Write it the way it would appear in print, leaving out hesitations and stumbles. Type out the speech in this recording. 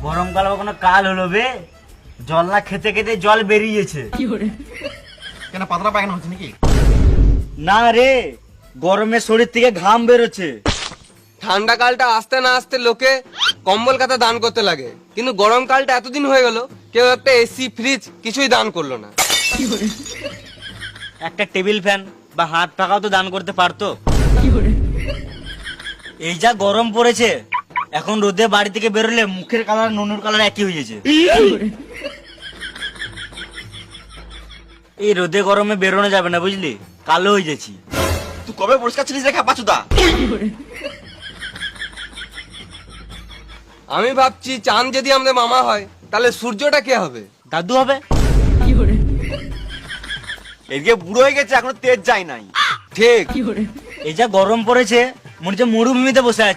গরমকাল কোনো কাল হলো বে, জল না খেতে খেতে জল বেরিয়েছে। কেন পাতলা পায়খানা হচ্ছে নাকি? না রে, গরমে শরীর থেকে ঘাম বেরোচ্ছে। ঠান্ডা কালটা আসতে না আসতে লোকে কম্বল কাতা দান করতে লাগে, কিন্তু গরমকালটা এতদিন হয়ে গেল কেউ একটা এসি ফ্রিজ কিছুই দান করলো না। একটা টেবিল ফ্যান বা হাত পাখাও তো দান করতে পারতো। এই যা গরম পড়েছে, এখন রোদে বাড়ি থেকে বেরোলে মুখের কালার নুনুর কালার একই হয়ে যাচ্ছে। এই রোদে গরমে বেরোনো যাবে না বুঝলি, কালো হয়ে যাচ্ছি। তুই কবে পরিষ্কার ছিলিস রে খাপাচুদা? আমি ভাবছি চাঁদ যদি আমাদের মামা হয় তাহলে সূর্যটা কে হবে? দাদু হবে। এদিকে বুড়ো হয়ে গেছে, এখনো তেজ যায় নাই। ঠিক। এই যা গরম পড়েছে, মনে হচ্ছে মরুভূমিতে বসে আছে।